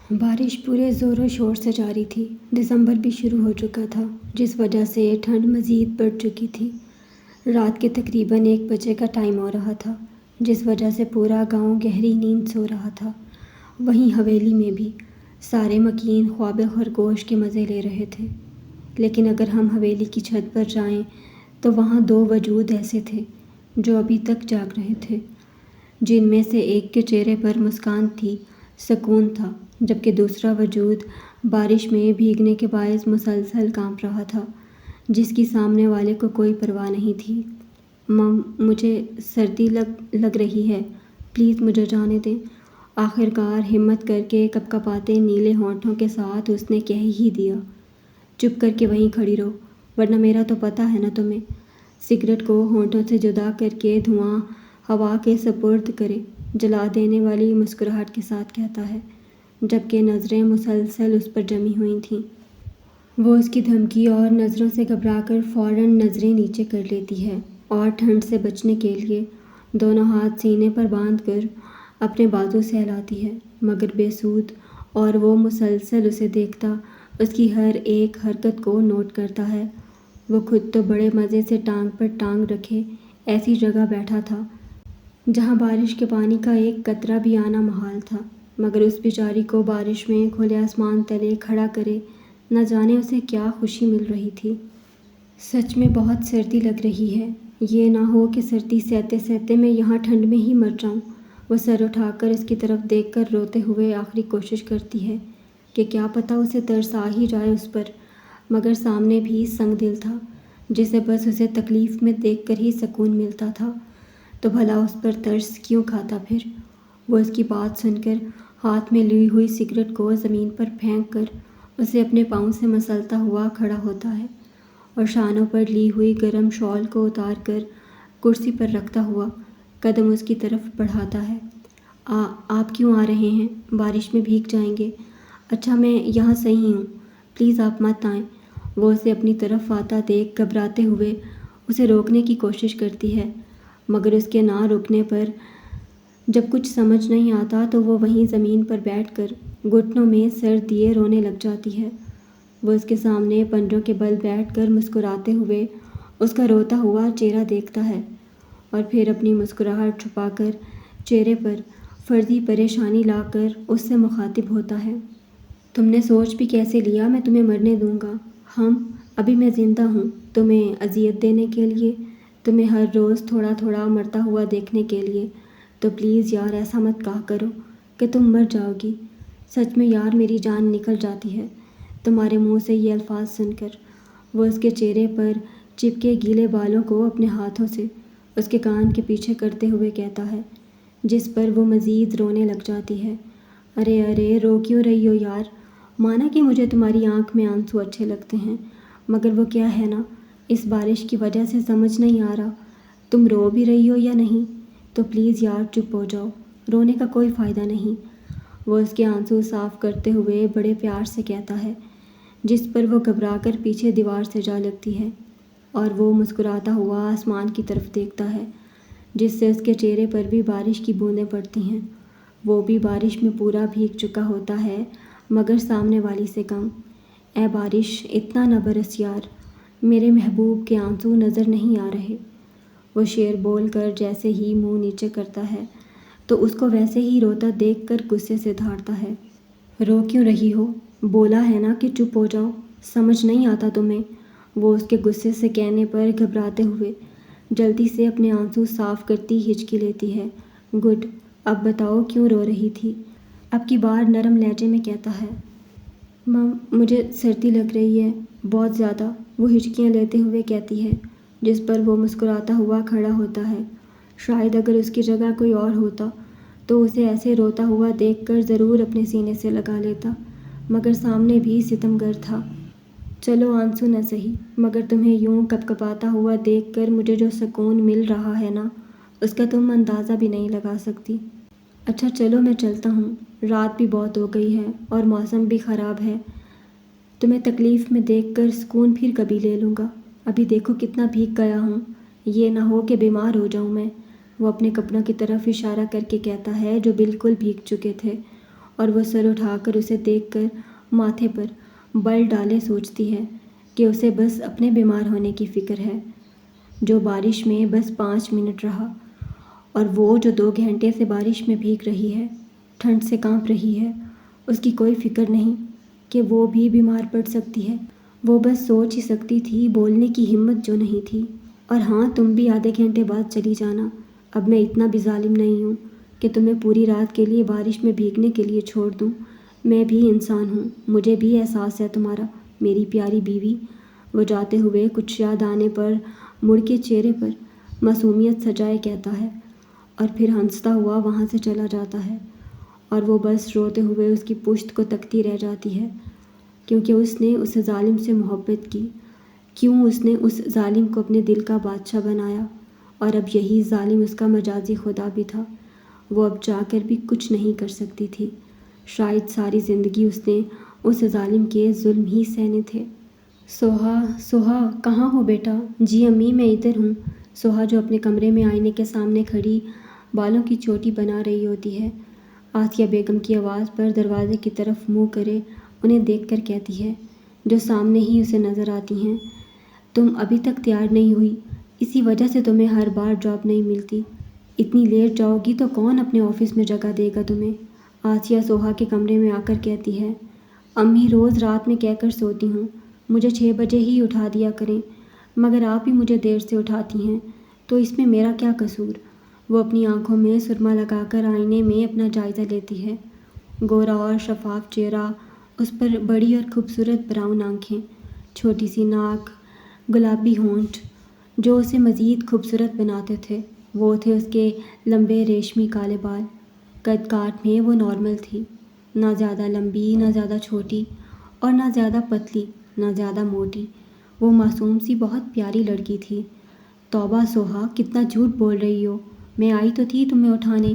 بارش پورے زور و شور سے جاری تھی۔ دسمبر بھی شروع ہو چکا تھا، جس وجہ سے ٹھنڈ مزید بڑھ چکی تھی۔ رات کے تقریباً 1 بجے کا ٹائم ہو رہا تھا، جس وجہ سے پورا گاؤں گہری نیند سو رہا تھا۔ وہیں حویلی میں بھی سارے مکین خواب خرگوش کے مزے لے رہے تھے۔ لیکن اگر ہم حویلی کی چھت پر جائیں تو وہاں 2 وجود ایسے تھے جو ابھی تک جاگ رہے تھے، جن میں سے ایک کے چہرے پر مسکان تھی، سکون تھا، جبکہ دوسرا وجود بارش میں بھیگنے کے باعث مسلسل کانپ رہا تھا، جس کی سامنے والے کو کوئی پرواہ نہیں تھی۔ مم، مجھے سردی لگ رہی ہے، پلیز مجھے جانے دیں۔ آخرکار ہمت کر کے کپکپاتے نیلے ہونٹوں کے ساتھ اس نے کہہ ہی دیا، چپ کر کے وہیں کھڑی رہو، ورنہ میرا تو پتہ ہے نا تمہیں۔ سگریٹ کو ہونٹوں سے جدا کر کے دھواں ہوا کے سپرد کرے، جلا دینے والی مسکراہٹ کے ساتھ کہتا ہے، جبکہ نظریں مسلسل اس پر جمی ہوئی تھیں۔ وہ اس کی دھمکی اور نظروں سے گھبرا کر فوراً نظریں نیچے کر لیتی ہے اور ٹھنڈ سے بچنے کے لیے دونوں ہاتھ سینے پر باندھ کر اپنے بازو سہلاتی ہے، مگر بے سود، اور وہ مسلسل اسے دیکھتا، اس کی ہر ایک حرکت کو نوٹ کرتا ہے۔ وہ خود تو بڑے مزے سے ٹانگ پر ٹانگ رکھے ایسی جگہ بیٹھا تھا جہاں بارش کے پانی کا ایک قطرہ بھی آنا محال تھا، مگر اس بیچاری کو بارش میں کھلے آسمان تلے کھڑا کرے نہ جانے اسے کیا خوشی مل رہی تھی۔ سچ میں بہت سردی لگ رہی ہے، یہ نہ ہو کہ سردی سہتے سہتے میں یہاں ٹھنڈ میں ہی مر جاؤں۔ وہ سر اٹھا کر اس کی طرف دیکھ کر روتے ہوئے آخری کوشش کرتی ہے کہ کیا پتہ اسے ترس آ ہی جائے اس پر، مگر سامنے بھی سنگ دل تھا جسے بس اسے تکلیف میں دیکھ کر ہی سکون ملتا تھا، تو بھلا اس پر ترس کیوں کھاتا پھر؟ وہ اس کی بات سن کر ہاتھ میں لی ہوئی سگریٹ کو زمین پر پھینک کر اسے اپنے پاؤں سے مسلتا ہوا کھڑا ہوتا ہے اور شانوں پر لی ہوئی گرم شال کو اتار کر کرسی پر رکھتا ہوا قدم اس کی طرف بڑھاتا ہے۔ آپ کیوں آ رہے ہیں؟ بارش میں بھیگ جائیں گے۔ اچھا، میں یہاں صحیح ہوں، پلیز آپ مت آئیں۔ وہ اسے اپنی طرف آتا دیکھ گھبراتے ہوئے اسے روکنے کی کوشش کرتی ہے، مگر اس کے نہ روکنے پر جب کچھ سمجھ نہیں آتا تو وہ وہیں زمین پر بیٹھ کر گھٹنوں میں سر دیے رونے لگ جاتی ہے۔ وہ اس کے سامنے پنجوں کے بل بیٹھ کر مسکراتے ہوئے اس کا روتا ہوا چہرہ دیکھتا ہے اور پھر اپنی مسکراہٹ چھپا کر چہرے پر فرضی پریشانی لا کر اس سے مخاطب ہوتا ہے۔ تم نے سوچ بھی کیسے لیا میں تمہیں مرنے دوں گا؟ ابھی میں زندہ ہوں تمہیں اذیت دینے کے لیے، تمہیں ہر روز تھوڑا تھوڑا مرتا ہوا دیکھنے کے لیے، تو پلیز یار ایسا مت کہا کرو کہ تم مر جاؤ گی۔ سچ میں یار میری جان نکل جاتی ہے تمہارے منہ سے یہ الفاظ سن کر۔ وہ اس کے چہرے پر چپکے گیلے بالوں کو اپنے ہاتھوں سے اس کے کان کے پیچھے کرتے ہوئے کہتا ہے، جس پر وہ مزید رونے لگ جاتی ہے۔ ارے ارے، رو کیوں رہی ہو یار؟ مانا کہ مجھے تمہاری آنکھ میں آنسو اچھے لگتے ہیں، مگر وہ کیا ہے نا، اس بارش کی وجہ سے سمجھ نہیں آ رہا تم رو بھی رہی ہو یا نہیں، تو پلیز یار چپ ہو جاؤ، رونے کا کوئی فائدہ نہیں۔ وہ اس کے آنسو صاف کرتے ہوئے بڑے پیار سے کہتا ہے، جس پر وہ گھبرا کر پیچھے دیوار سے جا لگتی ہے اور وہ مسکراتا ہوا آسمان کی طرف دیکھتا ہے، جس سے اس کے چہرے پر بھی بارش کی بوندیں پڑتی ہیں۔ وہ بھی بارش میں پورا بھیگ چکا ہوتا ہے، مگر سامنے والی سے کم۔ اے بارش، اتنا نہ برس یار، میرے محبوب کے آنسو نظر نہیں آ رہے۔ وہ شعر بول کر جیسے ہی منہ نیچے کرتا ہے تو اس کو ویسے ہی روتا دیکھ کر غصے سے دھاڑتا ہے۔ رو کیوں رہی ہو؟ بولا ہے نا کہ چپ ہو جاؤ، سمجھ نہیں آتا تمہیں؟ وہ اس کے غصے سے کہنے پر گھبراتے ہوئے جلدی سے اپنے آنسو صاف کرتی ہچکی لیتی ہے۔ گڈ، اب بتاؤ کیوں رو رہی تھی؟ اب کی بار نرم لہجے میں کہتا ہے۔ مجھے سردی لگ رہی ہے، بہت زیادہ، وہ ہچکیاں لیتے ہوئے کہتی ہے، جس پر وہ مسکراتا ہوا کھڑا ہوتا ہے۔ شاید اگر اس کی جگہ کوئی اور ہوتا تو اسے ایسے روتا ہوا دیکھ کر ضرور اپنے سینے سے لگا لیتا، مگر سامنے بھی ستمگر تھا۔ چلو آنسو نہ سہی، مگر تمہیں یوں کپکپاتا ہوا دیکھ کر مجھے جو سکون مل رہا ہے نا، اس کا تم اندازہ بھی نہیں لگا سکتی۔ اچھا چلو میں چلتا ہوں، رات بھی بہت ہو گئی ہے اور موسم بھی خراب ہے، تمہیں تکلیف میں دیکھ کر سکون پھر کبھی لے لوں گا۔ ابھی دیکھو کتنا بھیگ گیا ہوں، یہ نہ ہو کہ بیمار ہو جاؤں میں۔ وہ اپنے کپڑوں کی طرف اشارہ کر کے کہتا ہے جو بالکل بھیگ چکے تھے اور وہ سر اٹھا کر اسے دیکھ کر ماتھے پر بل ڈالے سوچتی ہے کہ اسے بس اپنے بیمار ہونے کی فکر ہے، جو بارش میں بس 5 منٹ رہا، اور وہ جو 2 گھنٹے سے بارش میں بھیگ رہی ہے، ٹھنڈ سے کانپ رہی ہے۔ اس کی کوئی فکر نہیں کہ وہ بھی بیمار پڑ سکتی ہے۔ وہ بس سوچ ہی سکتی تھی، بولنے کی ہمت جو نہیں تھی۔ اور ہاں، تم بھی آدھے گھنٹے بعد چلی جانا، اب میں اتنا بھی ظالم نہیں ہوں کہ تمہیں پوری رات کے لیے بارش میں بھیگنے کے لیے چھوڑ دوں۔ میں بھی انسان ہوں، مجھے بھی احساس ہے تمہارا، میری پیاری بیوی۔ وہ جاتے ہوئے کچھ یاد آنے پر مڑ کے چہرے پر معصومیت سجائے کہتا ہے، اور پھر ہنستا ہوا وہاں سے چلا جاتا ہے، اور وہ بس روتے ہوئے اس کی پشت کو تکتی رہ جاتی ہے، کیونکہ اس نے اس ظالم سے محبت کی، کیوں اس نے اس ظالم کو اپنے دل کا بادشاہ بنایا، اور اب یہی ظالم اس کا مجازی خدا بھی تھا۔ وہ اب جا کر بھی کچھ نہیں کر سکتی تھی، شاید ساری زندگی اس نے اس ظالم کے ظلم ہی سہنے تھے۔ سوہا، سوہا کہاں ہو بیٹا؟ جی امی، میں ادھر ہوں۔ سوہا جو اپنے کمرے میں آئینے کے سامنے کھڑی بالوں کی چوٹی بنا رہی ہوتی ہے، آسیہ بیگم کی آواز پر دروازے کی طرف منہ کرے انہیں دیکھ کر کہتی ہے، جو سامنے ہی اسے نظر آتی ہیں، تم ابھی تک تیار نہیں ہوئی، اسی وجہ سے تمہیں ہر بار جاب نہیں ملتی۔ اتنی لیٹ جاؤ گی تو کون اپنے آفس میں جگہ دے گا تمہیں؟ آسیہ سوہا کے کمرے میں آ کر کہتی ہے، امی روز رات میں کہہ کر سوتی ہوں مجھے 6 بجے ہی اٹھا دیا کریں، مگر آپ ہی مجھے دیر سے اٹھاتی ہیں، تو اس میں میرا کیا قصور؟ وہ اپنی آنکھوں میں سرما لگا کر آئینے میں اپنا جائزہ لیتی ہے۔ گورا اور شفاف چہرہ، اس پر بڑی اور خوبصورت براؤن آنکھیں، چھوٹی سی ناک، گلابی ہونٹ، جو اسے مزید خوبصورت بناتے تھے، وہ تھے اس کے لمبے ریشمی کالے بال۔ قد کاٹ میں وہ نارمل تھی، نہ زیادہ لمبی، نہ زیادہ چھوٹی، اور نہ زیادہ پتلی، نہ زیادہ موٹی۔ وہ معصوم سی بہت پیاری لڑکی تھی۔ توبہ سوہا، کتنا جھوٹ بول رہی ہو، میں آئی تو تھی تمہیں اٹھانے،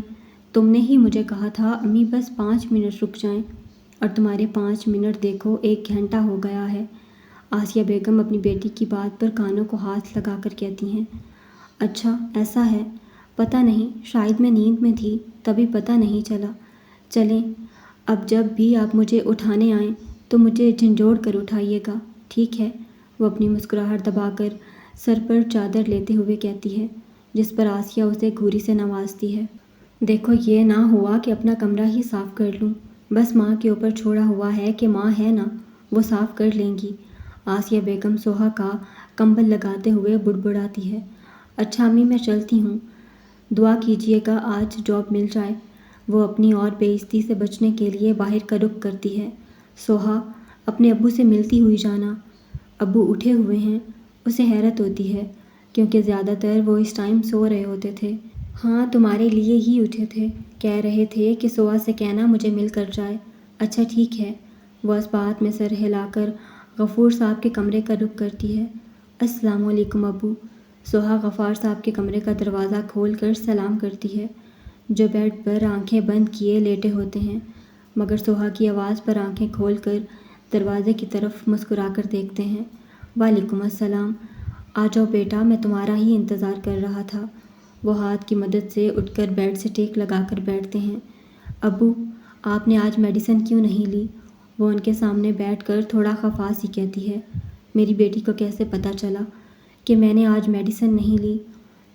تم نے ہی مجھے کہا تھا امی بس 5 منٹ رک جائیں، اور تمہارے 5 منٹ دیکھو 1 گھنٹہ ہو گیا ہے۔ آسیہ بیگم اپنی بیٹی کی بات پر کانوں کو ہاتھ لگا کر کہتی ہیں، اچھا ایسا ہے، پتہ نہیں، شاید میں نیند میں تھی تبھی پتہ نہیں چلا۔ چلیں، اب جب بھی آپ مجھے اٹھانے آئیں تو مجھے جھنجھوڑ کر اٹھائیے گا، ٹھیک ہے؟ وہ اپنی مسکراہٹ دبا کر سر پر چادر لیتے ہوئے کہتی ہے، جس پر آسیہ اسے گھوری سے نوازتی ہے۔ دیکھو یہ نہ ہوا کہ اپنا کمرہ ہی صاف کر لوں، بس ماں کے اوپر چھوڑا ہوا ہے کہ ماں ہے نا، وہ صاف کر لیں گی۔ آسیہ بیگم سوہا کا کمبل لگاتے ہوئے بڑبڑاتی ہے، اچھا امی میں چلتی ہوں، دعا کیجیے گا آج جاب مل جائے۔ وہ اپنی اور بے عزتی سے بچنے کے لیے باہر کا رخ کرتی ہے۔ سوہا، اپنے ابو سے ملتی ہوئی جانا، ابو اٹھے ہوئے ہیں؟ اسے حیرت ہوتی ہے، کیونکہ زیادہ تر وہ اس ٹائم سو رہے ہوتے تھے۔ ہاں، تمہارے لیے ہی اٹھے تھے، کہہ رہے تھے کہ سوہا سے کہنا مجھے مل کر جائے۔ اچھا ٹھیک ہے۔ وہ اس بات میں سر ہلا کر غفور صاحب کے کمرے کا رخ کرتی ہے۔ السلام علیکم ابو۔ سوہا غفار صاحب کے کمرے کا دروازہ کھول کر سلام کرتی ہے، جو بیڈ پر آنکھیں بند کیے لیٹے ہوتے ہیں، مگر سوہا کی آواز پر آنکھیں کھول کر دروازے کی طرف مسکرا کر دیکھتے ہیں۔ وعلیکم السلام، آ جاؤ بیٹا، میں تمہارا ہی انتظار کر رہا تھا۔ وہ ہاتھ کی مدد سے اٹھ کر بیڈ سے ٹیک لگا کر بیٹھتے ہیں۔ ابو، آپ نے آج میڈیسن کیوں نہیں لی؟ وہ ان کے سامنے بیٹھ کر تھوڑا خفا سی کہتی ہے، میری بیٹی کو کیسے پتہ چلا کہ میں نے آج میڈیسن نہیں لی؟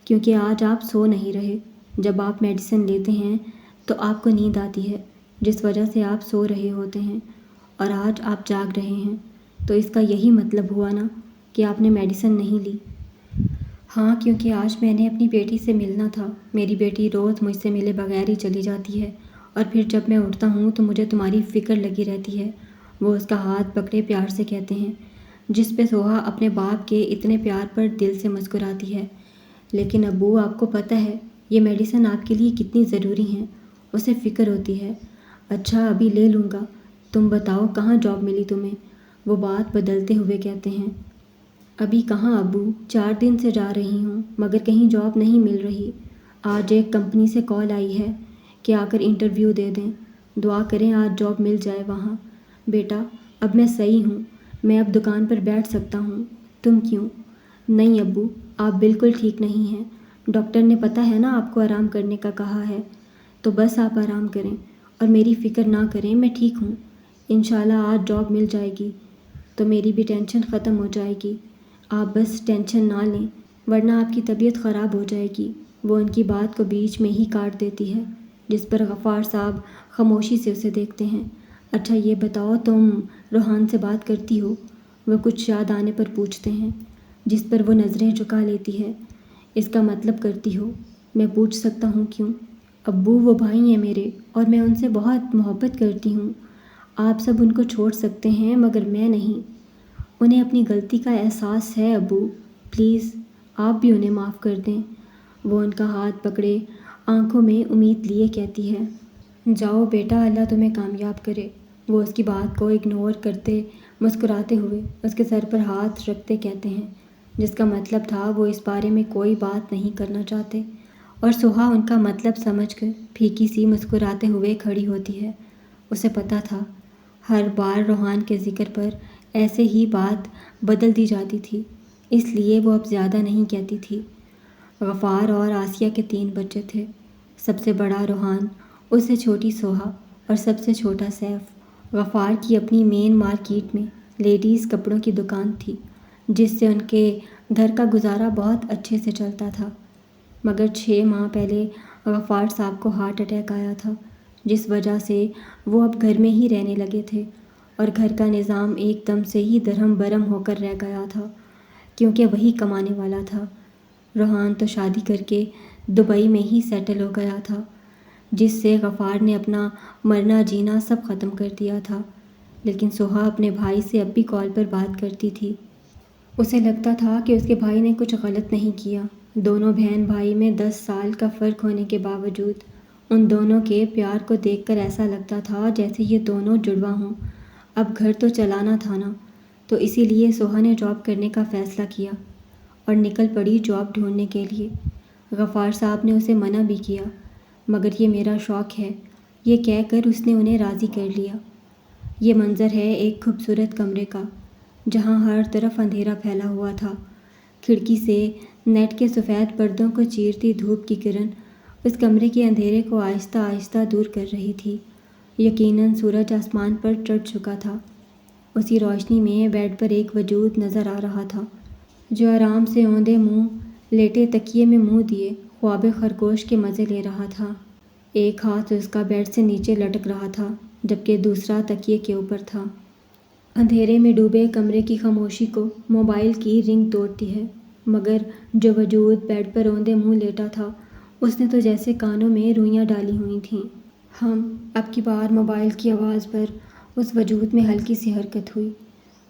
کیونکہ آج آپ سو نہیں رہے۔ جب آپ میڈیسن لیتے ہیں تو آپ کو نیند آتی ہے، جس وجہ سے آپ سو رہے ہوتے ہیں، اور آج آپ جاگ رہے ہیں، تو اس کا یہی مطلب ہوا نا کہ آپ نے میڈیسن نہیں لی۔ ہاں، کیونکہ آج میں نے اپنی بیٹی سے ملنا تھا۔ میری بیٹی روز مجھ سے ملے بغیر ہی چلی جاتی ہے، اور پھر جب میں اٹھتا ہوں تو مجھے تمہاری فکر لگی رہتی ہے۔ وہ اس کا ہاتھ پکڑے پیار سے کہتے ہیں، جس پہ سوہا اپنے باپ کے اتنے پیار پر دل سے مسکراتی ہے۔ لیکن ابو، آپ کو پتہ ہے یہ میڈیسن آپ کے لیے کتنی ضروری ہیں، اسے فکر ہوتی ہے۔ اچھا، ابھی لے لوں گا، تم بتاؤ کہاں جاب ملی تمہیں؟ وہ بات بدلتے ہوئے کہتے ہیں، ابھی کہاں ابو، 4 دن سے جا رہی ہوں مگر کہیں جاب نہیں مل رہی۔ آج ایک کمپنی سے کال آئی ہے کہ آ کر انٹرویو دے دیں، دعا کریں آج جاب مل جائے وہاں۔ بیٹا، اب میں صحیح ہوں، میں اب دکان پر بیٹھ سکتا ہوں، تم کیوں؟ نہیں ابو، آپ بالکل ٹھیک نہیں ہیں، ڈاکٹر نے پتہ ہے نا آپ کو آرام کرنے کا کہا ہے، تو بس آپ آرام کریں، اور میری فکر نہ کریں، میں ٹھیک ہوں۔ انشاءاللہ آج جاب مل جائے گی تو میری بھی ٹینشن ختم ہو جائے گی۔ آپ بس ٹینشن نہ لیں ورنہ آپ کی طبیعت خراب ہو جائے گی۔ وہ ان کی بات کو بیچ میں ہی کاٹ دیتی ہے، جس پر غفار صاحب خاموشی سے اسے دیکھتے ہیں۔ اچھا یہ بتاؤ تم روحان سے بات کرتی ہو؟ وہ کچھ یاد آنے پر پوچھتے ہیں، جس پر وہ نظریں جھکا لیتی ہے۔ اس کا مطلب کرتی ہو؟ میں پوچھ سکتا ہوں کیوں؟ ابو وہ بھائی ہیں میرے اور میں ان سے بہت محبت کرتی ہوں۔ آپ سب ان کو چھوڑ سکتے ہیں مگر میں نہیں۔ انہیں اپنی غلطی کا احساس ہے ابو، پلیز آپ بھی انہیں معاف کر دیں۔ وہ ان کا ہاتھ پکڑے آنکھوں میں امید لیے کہتی ہے، جاؤ بیٹا، اللہ تمہیں کامیاب کرے۔ وہ اس کی بات کو اگنور کرتے مسکراتے ہوئے اس کے سر پر ہاتھ رکھتے کہتے ہیں، جس کا مطلب تھا وہ اس بارے میں کوئی بات نہیں کرنا چاہتے۔ اور سہا ان کا مطلب سمجھ کر پھیکی سی مسکراتے ہوئے کھڑی ہوتی ہے۔ اسے پتہ تھا ہر بار روحان کے ذکر پر ایسے ہی بات بدل دی جاتی تھی، اس لیے وہ اب زیادہ نہیں کہتی تھی۔ غفار اور آسیہ کے 3 بچے تھے، سب سے بڑا روحان، اس سے چھوٹی سہا اور سب سے چھوٹا سیف۔ غفار کی اپنی مین مارکیٹ میں لیڈیز کپڑوں کی دکان تھی، جس سے ان کے گھر کا گزارا بہت اچھے سے چلتا تھا۔ مگر 6 ماہ پہلے غفار صاحب کو ہارٹ اٹیک آیا تھا، جس وجہ سے وہ اب گھر میں ہی رہنے لگے تھے اور گھر کا نظام ایک دم سے ہی درہم برہم ہو کر رہ گیا تھا، کیونکہ وہی کمانے والا تھا۔ روحان تو شادی کر کے دبئی میں ہی سیٹل ہو گیا تھا، جس سے غفار نے اپنا مرنا جینا سب ختم کر دیا تھا۔ لیکن سہا اپنے بھائی سے اب بھی کال پر بات کرتی تھی۔ اسے لگتا تھا کہ اس کے بھائی نے کچھ غلط نہیں کیا۔ دونوں بہن بھائی میں 10 سال کا فرق ہونے کے باوجود ان دونوں کے پیار کو دیکھ کر ایسا لگتا تھا جیسے یہ دونوں جڑواں ہوں۔ اب گھر تو چلانا تھا نا، تو اسی لیے سہا نے جاب کرنے کا فیصلہ کیا اور نکل پڑی جاب ڈھونڈنے کے لیے۔ غفار صاحب نے اسے منع بھی کیا، مگر یہ میرا شوق ہے، یہ کہہ کر اس نے انہیں راضی کر لیا۔ یہ منظر ہے ایک خوبصورت کمرے کا، جہاں ہر طرف اندھیرا پھیلا ہوا تھا۔ کھڑکی سے نیٹ کے سفید پردوں کو چیرتی دھوپ کی کرن اس کمرے کے اندھیرے کو آہستہ آہستہ دور کر رہی تھی۔ یقیناً سورج آسمان پر چڑھ چکا تھا۔ اسی روشنی میں بیڈ پر ایک وجود نظر آ رہا تھا، جو آرام سے اوندے منہ لیٹے تکیے میں منہ دیے خواب خرگوش کے مزے لے رہا تھا۔ ایک ہاتھ اس کا بیڈ سے نیچے لٹک رہا تھا، جبکہ دوسرا تکیے کے اوپر تھا۔ اندھیرے میں ڈوبے کمرے کی خاموشی کو موبائل کی رنگ توڑتی ہے، مگر جو وجود بیڈ پر اوندے منہ لیٹا تھا، اس نے تو جیسے کانوں میں روئیاں ڈالی ہوئی تھیں۔ اب کی بار موبائل کی آواز پر اس وجود میں ہلکی سی حرکت ہوئی،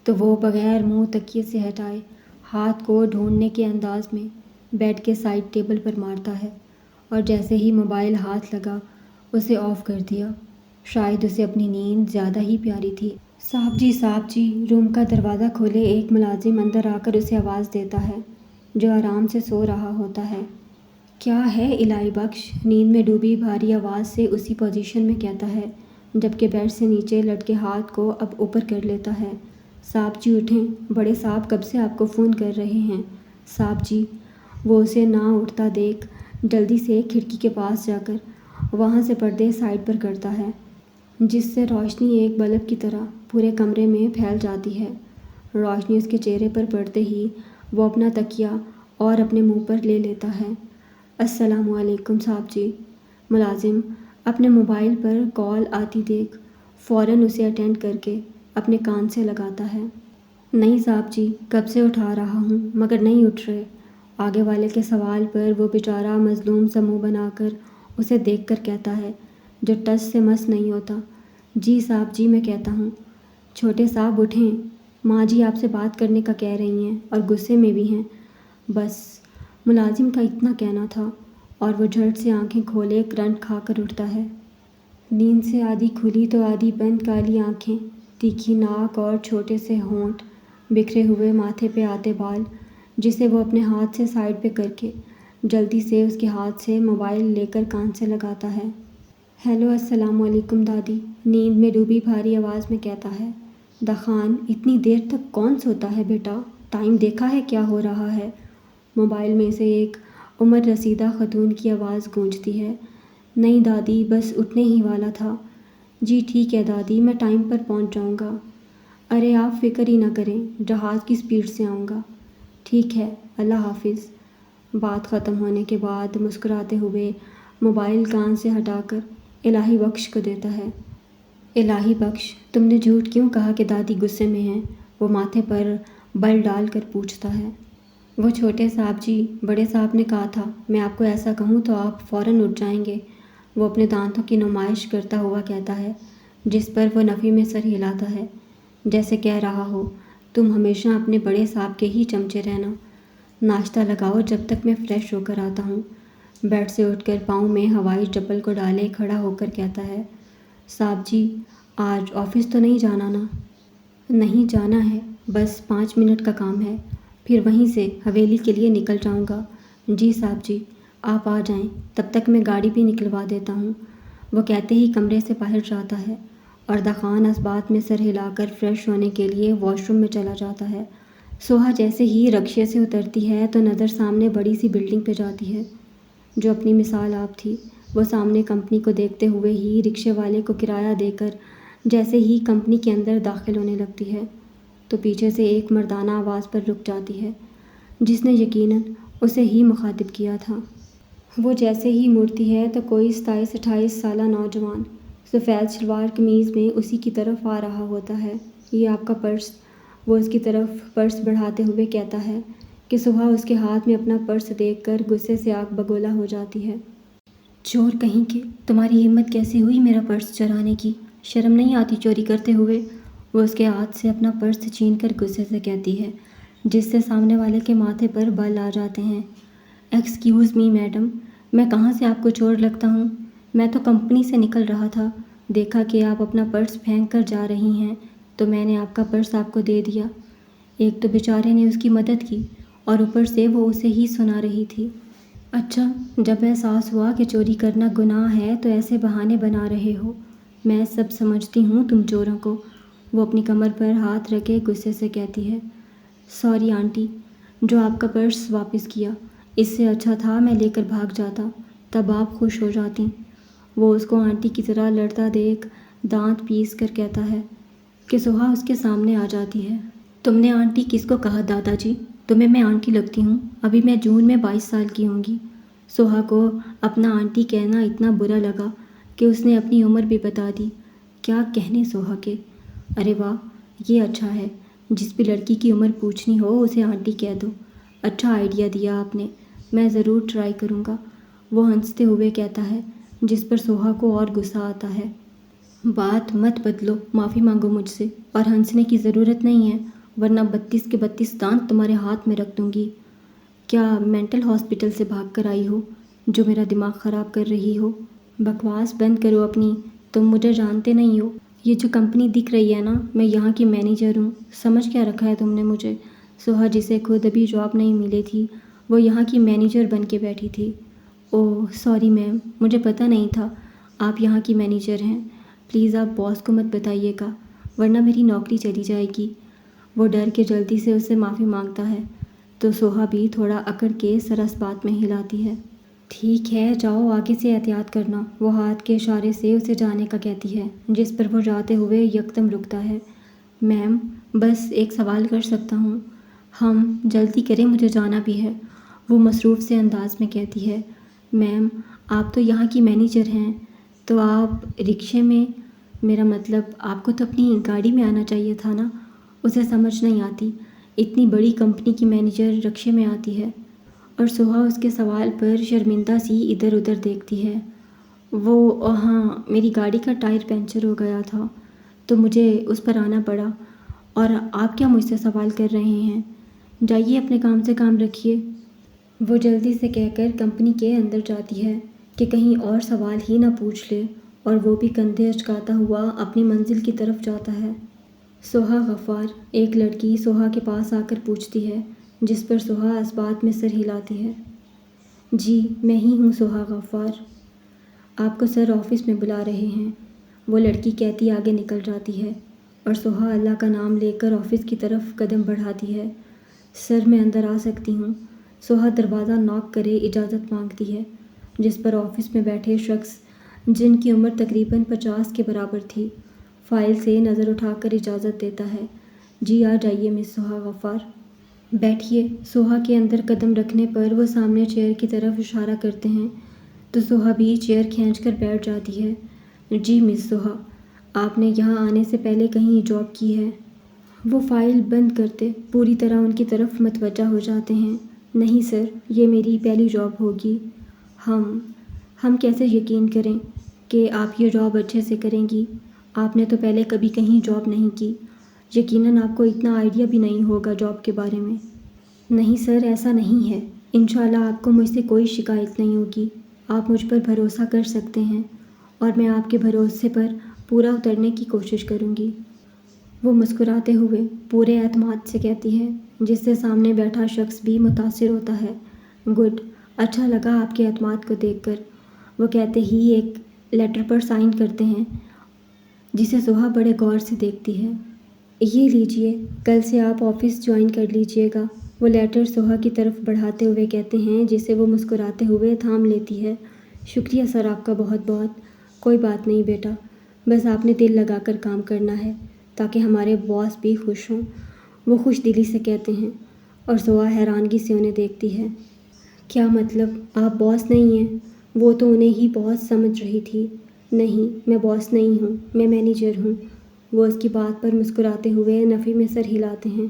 تو وہ بغیر منہ تکیے سے ہٹائے ہاتھ کو ڈھونڈنے کے انداز میں بیڈ کے سائڈ ٹیبل پر مارتا ہے، اور جیسے ہی موبائل ہاتھ لگا اسے آف کر دیا۔ شاید اسے اپنی نیند زیادہ ہی پیاری تھی۔ صاحب جی، روم کا دروازہ کھولے ایک ملازم اندر آ کر اسے آواز دیتا ہے، جو آرام سے سو رہا ہوتا ہے۔ کیا ہے الہی بخش، نیند میں ڈوبی بھاری آواز سے اسی پوزیشن میں کہتا ہے، جبکہ بیڈ سے نیچے لٹکے ہاتھ کو اب اوپر کر لیتا ہے۔ صاحب جی اٹھیں، بڑے صاحب کب سے آپ کو فون کر رہے ہیں۔ صاحب جی، وہ اسے نہ اٹھتا دیکھ جلدی سے کھڑکی کے پاس جا کر وہاں سے پردے سائڈ پر کرتا ہے، جس سے روشنی ایک بلب کی طرح پورے کمرے میں پھیل جاتی ہے۔ روشنی اس کے چہرے پر پڑتے ہی وہ اپنا تکیہ اور اپنے منہ پر لے لیتا ہے۔ السلام علیکم صاحب جی۔ ملازم اپنے موبائل پر کال آتی دیکھ فوراً اسے اٹینڈ کر کے اپنے کان سے لگاتا ہے۔ نہیں صاحب جی، کب سے اٹھا رہا ہوں مگر نہیں اٹھ رہے۔ آگے والے کے سوال پر وہ بیچارہ مظلوم سا منہ بنا کر اسے دیکھ کر کہتا ہے، جو ٹس سے مس نہیں ہوتا، جی صاحب جی میں کہتا ہوں۔ چھوٹے صاحب اٹھیں، ماں جی آپ سے بات کرنے کا کہہ رہی ہیں اور غصے میں بھی ہیں۔ بس ملازم کا اتنا کہنا تھا اور وہ جھٹ سے آنکھیں کھولے کرنٹ کھا کر اٹھتا ہے۔ نیند سے آدھی کھلی تو آدھی بند کالی آنکھیں، تیکھی ناک اور چھوٹے سے ہونٹ، بکھرے ہوئے ماتھے پہ آتے بال، جسے وہ اپنے ہاتھ سے سائڈ پہ کر کے جلدی سے اس کے ہاتھ سے موبائل لے کر کان سے لگاتا ہے۔ ہیلو السلام علیکم دادی، نیند میں ڈوبی بھاری آواز میں کہتا ہے۔ دخان، اتنی دیر تک کون سوتا ہے بیٹا؟ ٹائم دیکھا ہے کیا ہو رہا ہے؟ موبائل میں سے ایک عمر رسیدہ خاتون کی آواز گونجتی ہے۔ نہیں دادی، بس اٹھنے ہی والا تھا، جی ٹھیک ہے دادی، میں ٹائم پر پہنچ جاؤں گا۔ ارے آپ فکر ہی نہ کریں، جہاز کی سپیڈ سے آؤں گا۔ ٹھیک ہے، اللہ حافظ۔ بات ختم ہونے کے بعد مسکراتے ہوئے موبائل کان سے ہٹا کر الہی بخش کو دیتا ہے۔ الہی بخش، تم نے جھوٹ کیوں کہا کہ دادی غصے میں ہیں؟ وہ ماتھے پر بل ڈال کر پوچھتا ہے۔ وہ چھوٹے صاحب جی، بڑے صاحب نے کہا تھا میں آپ کو ایسا کہوں تو آپ فوراً اٹھ جائیں گے، وہ اپنے دانتوں کی نمائش کرتا ہوا کہتا ہے، جس پر وہ نفی میں سر ہلاتا ہے، جیسے کہہ رہا ہو تم ہمیشہ اپنے بڑے صاحب کے ہی چمچے رہنا۔ ناشتہ لگاؤ جب تک میں فریش ہو کر آتا ہوں۔ بیڈ سے اٹھ کر پاؤں میں ہوائی چپل کو ڈالے کھڑا ہو کر کہتا ہے، صاحب جی آج آفس تو نہیں جانا نا؟ نہیں جانا ہے، بس 5 منٹ کا کام ہے، پھر وہیں سے حویلی کے لیے نکل جاؤں گا۔ جی صاحب جی، آپ آ جائیں، تب تک میں گاڑی بھی نکلوا دیتا ہوں۔ وہ کہتے ہی کمرے سے باہر جاتا ہے اور دخان اسبات میں سر ہلا کر فریش ہونے کے لیے واش روم میں چلا جاتا ہے۔ سوہا جیسے ہی رکشے سے اترتی ہے تو نظر سامنے بڑی سی بلڈنگ پہ جاتی ہے جو اپنی مثال آپ تھی۔ وہ سامنے کمپنی کو دیکھتے ہوئے ہی رکشے والے کو کرایہ دے کر جیسے ہی کمپنی کے اندر داخل ہونے لگتی ہے تو پیچھے سے ایک مردانہ آواز پر رک جاتی ہے جس نے یقیناً اسے ہی مخاطب کیا تھا۔ وہ جیسے ہی مڑتی ہے تو کوئی 27-28 سالہ نوجوان سفید شلوار قمیض میں اسی کی طرف آ رہا ہوتا ہے۔ یہ آپ کا پرس، وہ اس کی طرف پرس بڑھاتے ہوئے کہتا ہے کہ سوہا اس کے ہاتھ میں اپنا پرس دیکھ کر غصے سے آگ بگولا ہو جاتی ہے۔ چور کہیں کے، تمہاری ہمت کیسے ہوئی میرا پرس چرانے کی؟ شرم نہیں آتی چوری کرتے ہوئے؟ وہ اس کے ہاتھ سے اپنا پرس چھین کر غصے سے کہتی ہے، جس سے سامنے والے کے ماتھے پر بال آ جاتے ہیں۔ ایکسکیوز می میڈم، میں کہاں سے آپ کو چور لگتا ہوں؟ میں تو کمپنی سے نکل رہا تھا، دیکھا کہ آپ اپنا پرس پھینک کر جا رہی ہیں تو میں نے آپ کا پرس آپ کو دے دیا۔ ایک تو بیچارے نے اس کی مدد کی اور اوپر سے وہ اسے ہی سنا رہی تھی۔ اچھا، جب احساس ہوا کہ چوری کرنا گناہ ہے تو ایسے بہانے بنا رہے ہو۔ میں سب سمجھتی ہوں تم چوروں کو، وہ اپنی کمر پر ہاتھ رکھے غصے سے کہتی ہے۔ سوری آنٹی، جو آپ کا پرس واپس کیا، اس سے اچھا تھا میں لے کر بھاگ جاتا، تب آپ خوش ہو جاتی۔ وہ اس کو آنٹی کی طرح لڑتا دیکھ دانت پیس کر کہتا ہے کہ سوہا اس کے سامنے آ جاتی ہے۔ تم نے آنٹی کس کو کہا دادا جی؟ تمہیں میں آنٹی لگتی ہوں؟ ابھی میں جون میں 22 سال کی ہوں گی۔ سوہا کو اپنا آنٹی کہنا اتنا برا لگا کہ اس نے اپنی عمر بھی بتا دی۔ کیا کہنے سوہا کے؟ ارے واہ، یہ اچھا ہے، جس بھی لڑکی کی عمر پوچھنی ہو اسے آنٹی کہہ دو۔ اچھا آئیڈیا دیا آپ نے، میں ضرور ٹرائی کروں گا، وہ ہنستے ہوئے کہتا ہے، جس پر سوہا کو اور غصہ آتا ہے۔ بات مت بدلو، معافی مانگو مجھ سے، اور ہنسنے کی ضرورت نہیں ہے ورنہ 32 کے 32 دانت تمہارے ہاتھ میں رکھ دوں گی۔ کیا مینٹل ہاسپٹل سے بھاگ کر آئی ہو جو میرا دماغ خراب کر رہی ہو؟ بکواس بند کرو اپنی، تم مجھے جانتے نہیں ہو۔ یہ جو کمپنی دکھ رہی ہے نا، میں یہاں کی مینیجر ہوں، سمجھ کیا رکھا ہے تم نے مجھے؟ سوہا جسے خود ابھی جاب نہیں ملی تھی وہ یہاں کی مینیجر بن کے بیٹھی تھی۔ اوہ سوری میم، مجھے پتہ نہیں تھا آپ یہاں کی مینیجر ہیں، پلیز آپ باس کو مت بتائیے گا ورنہ میری نوکری چلی جائے گی۔ وہ ڈر کے جلدی سے اس سے معافی مانگتا ہے تو سوہا بھی تھوڑا اکڑ کے سر اس بات میں ہلاتی ہے۔ ٹھیک ہے جاؤ، آگے سے احتیاط کرنا، وہ ہاتھ کے اشارے سے اسے جانے کا کہتی ہے، جس پر وہ جاتے ہوئے یکدم رکتا ہے۔ میم، بس ایک سوال کر سکتا ہوں؟ ہم جلدی کریں، مجھے جانا بھی ہے، وہ مصروف سے انداز میں کہتی ہے۔ میم، آپ تو یہاں کی مینیجر ہیں تو آپ رکشے میں، میرا مطلب آپ کو تو اپنی گاڑی میں آنا چاہیے تھا نا؟ اسے سمجھ نہیں آتی، اتنی بڑی کمپنی کی مینیجر رکشے میں آتی ہے، اور سوہا اس کے سوال پر شرمندہ سی ادھر ادھر دیکھتی ہے۔ وہ ہاں، میری گاڑی کا ٹائر پنچر ہو گیا تھا تو مجھے اس پر آنا پڑا، اور آپ کیا مجھ سے سوال کر رہے ہیں؟ جائیے اپنے کام سے کام رکھیے، وہ جلدی سے کہہ کر کمپنی کے اندر جاتی ہے کہ کہیں اور سوال ہی نہ پوچھ لے، اور وہ بھی کندھے اچکاتا ہوا اپنی منزل کی طرف جاتا ہے۔ سوہا غفار، ایک لڑکی سوہا کے پاس آ کر پوچھتی ہے، جس پر سوہا اس بات میں سر ہلاتی ہے۔ جی میں ہی ہوں سوہا غفار، آپ کو سر آفس میں بلا رہے ہیں، وہ لڑکی کہتی آگے نکل جاتی ہے، اور سوہا اللہ کا نام لے کر آفس کی طرف قدم بڑھاتی ہے۔ سر میں اندر آ سکتی ہوں؟ سوہا دروازہ ناک کرے اجازت مانگتی ہے، جس پر آفس میں بیٹھے شخص جن کی عمر تقریباً 50 کے برابر تھی۔ فائل سے نظر اٹھا کر اجازت دیتا ہے۔ جی آ جائیے مس سہا غفار، بیٹھیے۔ سہا کے اندر قدم رکھنے پر وہ سامنے چیئر کی طرف اشارہ کرتے ہیں تو سہا بھی چیئر کھینچ کر بیٹھ جاتی ہے۔ جی مس سہا، آپ نے یہاں آنے سے پہلے کہیں جاب کی ہے؟ وہ فائل بند کرتے پوری طرح ان کی طرف متوجہ ہو جاتے ہیں۔ نہیں سر، یہ میری پہلی جاب ہوگی۔ ہم کیسے یقین کریں کہ آپ یہ جاب اچھے سے کریں گی؟ آپ نے تو پہلے کبھی کہیں جاب نہیں کی، یقیناً آپ کو اتنا آئیڈیا بھی نہیں ہوگا جاب کے بارے میں۔ نہیں سر، ایسا نہیں ہے، انشاءاللہ آپ کو مجھ سے کوئی شکایت نہیں ہوگی۔ آپ مجھ پر بھروسہ کر سکتے ہیں اور میں آپ کے بھروسے پر پورا اترنے کی کوشش کروں گی۔ وہ مسکراتے ہوئے پورے اعتماد سے کہتی ہے، جس سے سامنے بیٹھا شخص بھی متاثر ہوتا ہے۔ گڈ، اچھا لگا آپ کے اعتماد کو دیکھ کر۔ وہ کہتے ہی ایک لیٹر پر سائن کرتے ہیں جسے سہا بڑے غور سے دیکھتی ہے۔ یہ لیجئے، کل سے آپ آفس جوائن کر لیجئے گا۔ وہ لیٹر سہا کی طرف بڑھاتے ہوئے کہتے ہیں، جسے وہ مسکراتے ہوئے تھام لیتی ہے۔ شکریہ سر آپ کا بہت بہت۔ کوئی بات نہیں بیٹا، بس آپ نے دل لگا کر کام کرنا ہے تاکہ ہمارے باس بھی خوش ہوں، وہ خوش دلی سے کہتے ہیں، اور سہا حیرانگی سے انہیں دیکھتی ہے۔ کیا مطلب، آپ باس نہیں ہیں؟ وہ تو انہیں ہی باس سمجھ رہی تھی۔ نہیں، میں باس نہیں ہوں، میں مینیجر ہوں۔ وہ اس کی بات پر مسکراتے ہوئے نفی میں سر ہلاتے ہیں۔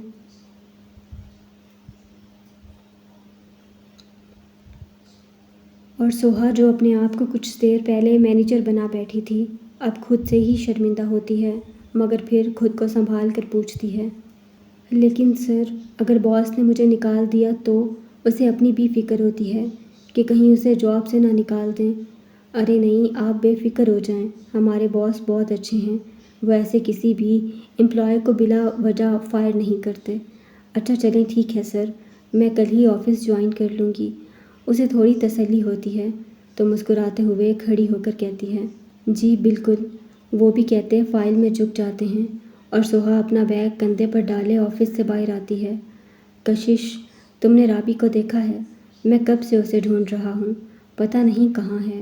اور سہا جو اپنے آپ کو کچھ دیر پہلے مینیجر بنا بیٹھی تھی، اب خود سے ہی شرمندہ ہوتی ہے، مگر پھر خود کو سنبھال کر پوچھتی ہے، لیکن سر، اگر باس نے مجھے نکال دیا تو اسے اپنی بھی فکر ہوتی ہے کہ کہیں اسے جاب سے نہ نکال دیں۔ ارے نہیں، آپ بے فکر ہو جائیں، ہمارے باس بہت اچھے ہیں، وہ ایسے کسی بھی امپلائی کو بلا وجہ فائر نہیں کرتے۔ اچھا چلیں ٹھیک ہے سر، میں کل ہی آفس جوائن کر لوں گی۔ اسے تھوڑی تسلی ہوتی ہے تو مسکراتے ہوئے کھڑی ہو کر کہتی ہے، جی بالکل۔ وہ بھی کہتے فائل میں جھک جاتے ہیں اور سہا اپنا بیگ کندھے پر ڈالے آفس سے باہر آتی ہے۔ کشش، تم نے رابی کو دیکھا ہے؟ میں کب سے اسے ڈھونڈ رہا ہوں، پتہ نہیں کہاں ہے۔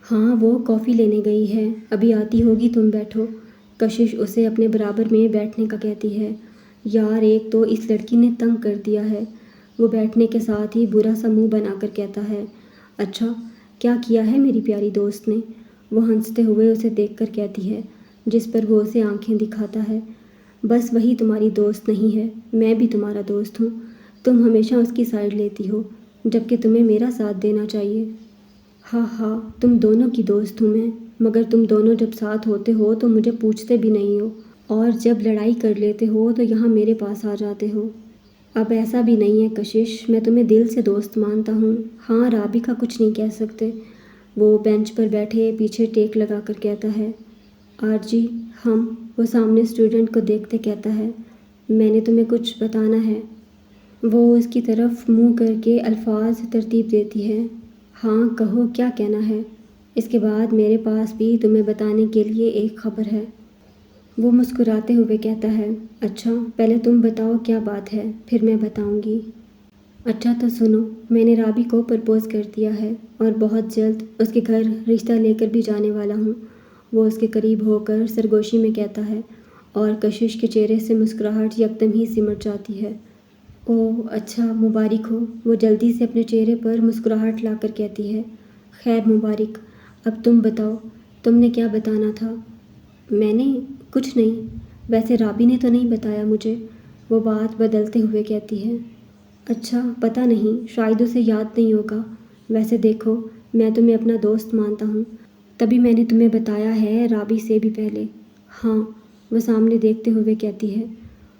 ہاں، وہ کافی لینے گئی ہے، ابھی آتی ہوگی، تم بیٹھو۔ کشش اسے اپنے برابر میں بیٹھنے کا کہتی ہے۔ یار، ایک تو اس لڑکی نے تنگ کر دیا ہے۔ وہ بیٹھنے کے ساتھ ہی برا سا منہ بنا کر کہتا ہے، اچھا کیا کیا ہے میری پیاری دوست نے؟ وہ ہنستے ہوئے اسے دیکھ کر کہتی ہے، جس پر وہ اسے آنکھیں دکھاتا ہے، بس وہی تمہاری دوست نہیں ہے، میں بھی تمہارا دوست ہوں۔ تم ہمیشہ اس کی سائیڈ لیتی ہو جبکہ تمہیں میرا ساتھ دینا چاہیے۔ ہاں ہاں، تم دونوں کی دوست ہوں میں، مگر تم دونوں جب ساتھ ہوتے ہو تو مجھے پوچھتے بھی نہیں ہو، اور جب لڑائی کر لیتے ہو تو یہاں میرے پاس آ جاتے ہو۔ اب ایسا بھی نہیں ہے کشش، میں تمہیں دل سے دوست مانتا ہوں۔ ہاں، رابی کا کچھ نہیں کہہ سکتے۔ وہ بینچ پر بیٹھے پیچھے ٹیک لگا کر کہتا ہے، آرجی وہ سامنے اسٹوڈنٹ کو دیکھتے کہتا ہے، میں نے تمہیں کچھ بتانا ہے۔ وہ اس کی طرف منہ کر کے الفاظ ترتیب دیتی ہے، ہاں کہو کیا کہنا ہے۔ اس کے بعد میرے پاس بھی تمہیں بتانے کے لیے ایک خبر ہے۔ وہ مسکراتے ہوئے کہتا ہے، اچھا پہلے تم بتاؤ کیا بات ہے، پھر میں بتاؤں گی۔ اچھا تو سنو، میں نے رابی کو پرپوز کر دیا ہے اور بہت جلد اس کے گھر رشتہ لے کر بھی جانے والا ہوں۔ وہ اس کے قریب ہو کر سرگوشی میں کہتا ہے، اور کشش کے چہرے سے مسکراہٹ یکدم ہی سمٹ جاتی ہے۔ اوہ اچھا، مبارک ہو۔ وہ جلدی سے اپنے چہرے پر مسکراہٹ لا کر کہتی ہے، خیر مبارک، اب تم بتاؤ، تم نے کیا بتانا تھا؟ میں نے کچھ نہیں، ویسے رابی نے تو نہیں بتایا مجھے۔ وہ بات بدلتے ہوئے کہتی ہے، اچھا پتہ نہیں، شاید اسے یاد نہیں ہوگا۔ ویسے دیکھو، میں تمہیں اپنا دوست مانتا ہوں، تبھی میں نے تمہیں بتایا ہے، رابی سے بھی پہلے۔ ہاں، وہ سامنے دیکھتے ہوئے کہتی ہے۔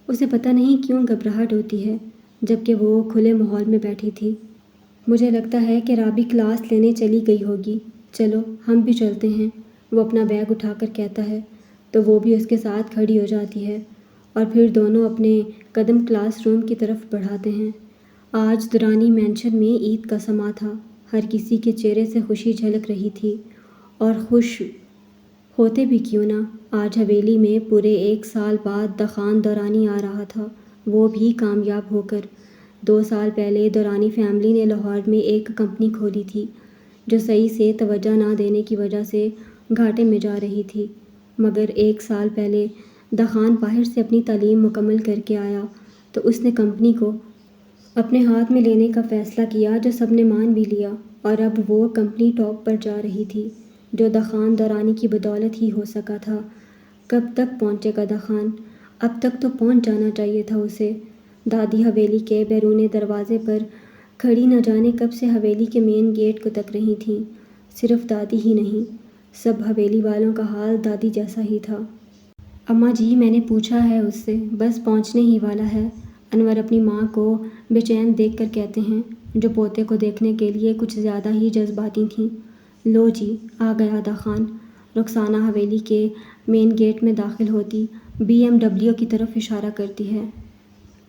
اسے پتہ نہیں کیوں گھبراہٹ ہوتی ہے جبکہ وہ کھلے ماحول میں بیٹھی تھی۔ مجھے لگتا ہے کہ رابی کلاس لینے چلی گئی ہوگی، چلو ہم بھی چلتے ہیں۔ وہ اپنا بیگ اٹھا کر کہتا ہے تو وہ بھی اس کے ساتھ کھڑی ہو جاتی ہے، اور پھر دونوں اپنے قدم کلاس روم کی طرف بڑھاتے ہیں۔ آج دورانی مینشن میں عید کا سماں تھا، ہر کسی کے چہرے سے خوشی جھلک رہی تھی، اور خوش ہوتے بھی کیوں نہ، آج حویلی میں پورے 1 سال بعد دخان دورانی آ رہا تھا، وہ بھی کامیاب ہو کر۔ 2 سال پہلے دورانی فیملی نے لاہور میں ایک کمپنی کھولی تھی جو صحیح سے توجہ نہ دینے کی وجہ سے گھاٹے میں جا رہی تھی۔ مگر 1 سال پہلے دخان باہر سے اپنی تعلیم مکمل کر کے آیا تو اس نے کمپنی کو اپنے ہاتھ میں لینے کا فیصلہ کیا، جو سب نے مان بھی لیا، اور اب وہ کمپنی ٹاپ پر جا رہی تھی، جو دخان دورانی کی بدولت ہی ہو سکا تھا۔ کب تک پہنچے گا دخان؟ اب تک تو پہنچ جانا چاہیے تھا اسے۔ دادی حویلی کے بیرون دروازے پر کھڑی نہ جانے کب سے حویلی کے مین گیٹ کو تک رہی تھیں۔ صرف دادی ہی نہیں، سب حویلی والوں کا حال دادی جیسا ہی تھا۔ اماں جی، میں نے پوچھا ہے اس سے، بس پہنچنے ہی والا ہے، انور اپنی ماں کو بے چین دیکھ کر کہتے ہیں، جو پوتے کو دیکھنے کے لیے کچھ زیادہ ہی جذباتی تھیں۔ لو جی، آ گیا دخان۔ رخسانہ حویلی کے مین گیٹ میں داخل ہوتی BMW کی طرف اشارہ کرتی ہے۔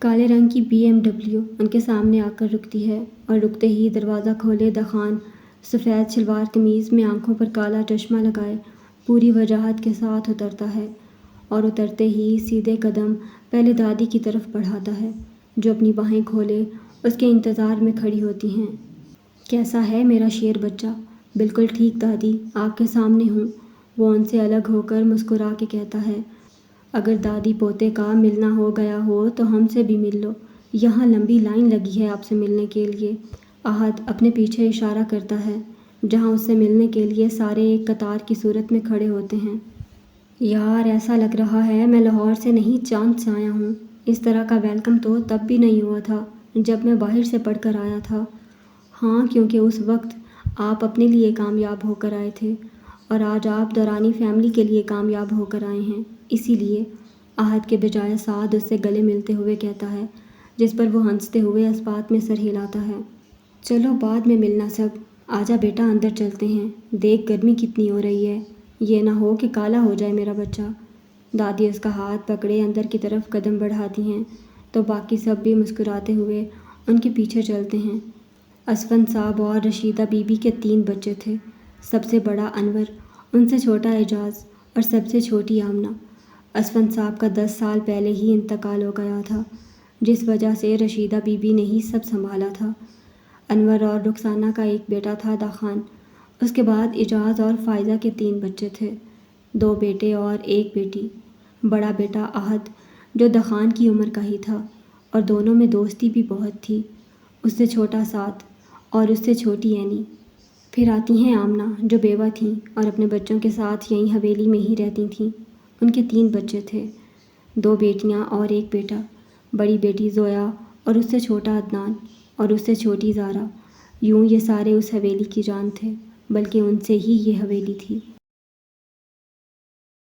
کالے رنگ کی BMW ان کے سامنے آ کر رکتی ہے، اور رکتے ہی دروازہ کھولے دخان سفید شلوار قمیض میں آنکھوں پر کالا چشمہ لگائے پوری وجاہت کے ساتھ اترتا ہے، اور اترتے ہی سیدھے قدم پہلے دادی کی طرف بڑھاتا ہے، جو اپنی باہیں کھولے اس کے انتظار میں کھڑی ہوتی ہیں۔ کیسا ہے میرا شیر بچہ؟ بالکل ٹھیک دادی، آپ کے سامنے ہوں، وہ ان سے الگ ہو کر مسکرا کے کہتا ہے۔ اگر دادی پوتے کا ملنا ہو گیا ہو تو ہم سے بھی مل لو، یہاں لمبی لائن لگی ہے آپ سے ملنے کے لیے۔ احد اپنے پیچھے اشارہ کرتا ہے، جہاں اس سے ملنے کے لیے سارے ایک قطار کی صورت میں کھڑے ہوتے ہیں۔ یار، ایسا لگ رہا ہے میں لاہور سے نہیں چاند سے آیا ہوں۔ اس طرح کا ویلکم تو تب بھی نہیں ہوا تھا جب میں باہر سے پڑھ کر آیا تھا۔ ہاں، کیونکہ اس وقت آپ اپنے لیے کامیاب ہو کر آئے تھے، اور آج آپ دورانی فیملی کے لیے کامیاب ہو کر آئے ہیں، اسی لیے۔ احد کے بجائے سعد اس سے گلے ملتے ہوئے کہتا ہے، جس پر وہ ہنستے ہوئے اس بات میں سر ہلاتا ہے۔ چلو بعد میں ملنا سب، آجا بیٹا اندر چلتے ہیں، دیکھ گرمی کتنی ہو رہی ہے، یہ نہ ہو کہ کالا ہو جائے میرا بچہ۔ دادی اس کا ہاتھ پکڑے اندر کی طرف قدم بڑھاتی ہیں تو باقی سب بھی مسکراتے ہوئے ان کے پیچھے چلتے ہیں۔ اسفند صاحب اور رشیدہ بی بی کے 3 بچے تھے، سب سے بڑا انور، ان سے چھوٹا اعجاز، اور سب سے چھوٹی آمنہ۔ اسفند صاحب کا 10 سال پہلے ہی انتقال ہو گیا تھا، جس وجہ سے رشیدہ بی بی نے ہی سب سنبھالا تھا۔ انور اور رخسانہ کا ایک بیٹا تھا دخان، اس کے بعد اعجاز اور فائزہ کے 3 بچے تھے، 2 بیٹے اور 1 بیٹی۔ بڑا بیٹا احد، جو دخان کی عمر کا ہی تھا، اور دونوں میں دوستی بھی بہت تھی، اس سے چھوٹا سعد اور اس سے چھوٹی اینی۔ پھر آتی ہیں آمنہ، جو بیوہ تھیں اور اپنے بچوں کے ساتھ یہیں حویلی میں ہی رہتی تھیں۔ ان کے 3 بچے تھے، 2 بیٹیاں اور 1 بیٹا۔ بڑی بیٹی زویا اور اس سے چھوٹا عدنان اور اس سے چھوٹی زارا۔ یوں یہ سارے اس حویلی کی جان تھے، بلکہ ان سے ہی یہ حویلی تھی۔